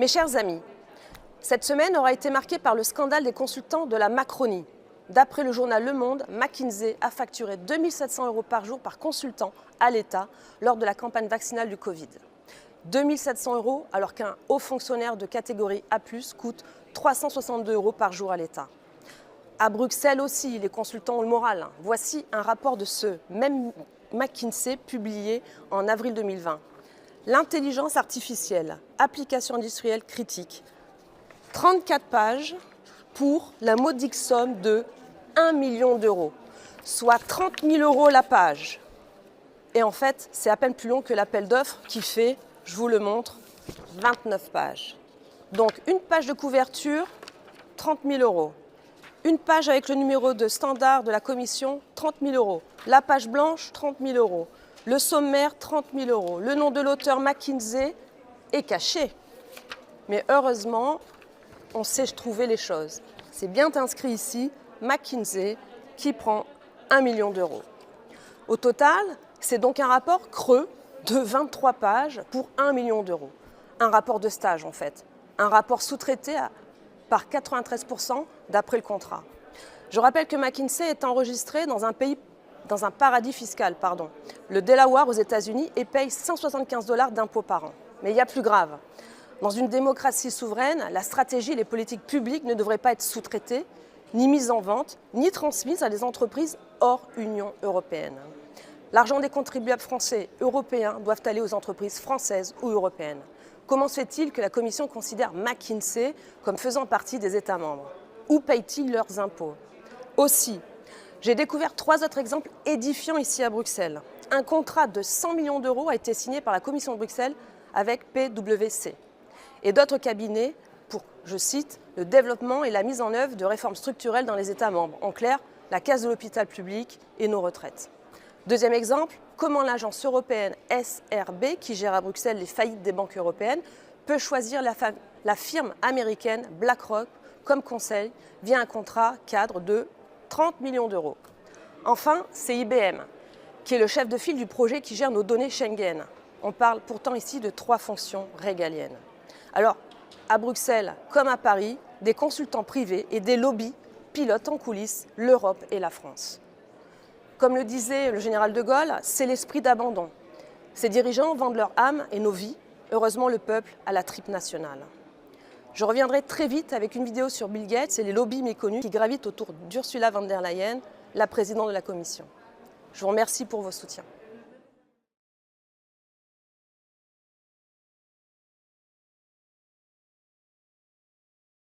Mes chers amis, cette semaine aura été marquée par le scandale des consultants de la Macronie. D'après le journal Le Monde, McKinsey a facturé 2 700 € par jour par consultant à l'État lors de la campagne vaccinale du Covid. 2 700 € alors qu'un haut fonctionnaire de catégorie A+, coûte 362 € par jour à l'État. À Bruxelles aussi, les consultants ont le moral. Voici un rapport de ce même McKinsey publié en avril 2020. L'intelligence artificielle, application industrielle critique. 34 pages pour la modique somme de 1 million d'euros, soit 30 000 € la page. Et en fait, c'est à peine plus long que l'appel d'offres qui fait, je vous le montre, 29 pages. Donc une page de couverture, 30 000 €. Une page avec le numéro de standard de la commission, 30 000 €. La page blanche, 30 000 €. Le sommaire, 30 000 €. Le nom de l'auteur McKinsey est caché. Mais heureusement, on sait trouver les choses. C'est bien inscrit ici, McKinsey, qui prend 1 million d'euros. Au total, c'est donc un rapport creux de 23 pages pour 1 million d'euros. Un rapport de stage en fait. Un rapport sous-traité par 93% d'après le contrat. Je rappelle que McKinsey est enregistré dans un paradis fiscal, le Delaware aux États-Unis, et paye 175 $ d'impôts par an. Mais il y a plus grave. Dans une démocratie souveraine, la stratégie et les politiques publiques ne devraient pas être sous-traitées, ni mises en vente, ni transmises à des entreprises hors Union européenne. L'argent des contribuables français et européens doivent aller aux entreprises françaises ou européennes. Comment se fait-il que la Commission considère McKinsey comme faisant partie des États membres? Où payent-ils leurs impôts? Aussi, j'ai découvert 3 autres exemples édifiants ici à Bruxelles. Un contrat de 100 millions d'euros a été signé par la Commission de Bruxelles avec PwC et d'autres cabinets pour, je cite, le développement et la mise en œuvre de réformes structurelles dans les États membres. En clair, la caisse de l'hôpital public et nos retraites. Deuxième exemple, comment l'agence européenne SRB, qui gère à Bruxelles les faillites des banques européennes, peut choisir la firme américaine BlackRock comme conseil via un contrat cadre de 30 millions d'euros. Enfin, c'est IBM, qui est le chef de file du projet qui gère nos données Schengen. On parle pourtant ici de 3 fonctions régaliennes. Alors, à Bruxelles comme à Paris, des consultants privés et des lobbies pilotent en coulisses l'Europe et la France. Comme le disait le général de Gaulle, c'est l'esprit d'abandon. Ces dirigeants vendent leur âme et nos vies. Heureusement, le peuple a la tripe nationale. Je reviendrai très vite avec une vidéo sur Bill Gates et les lobbies méconnus qui gravitent autour d'Ursula von der Leyen, la présidente de la Commission. Je vous remercie pour vos soutiens.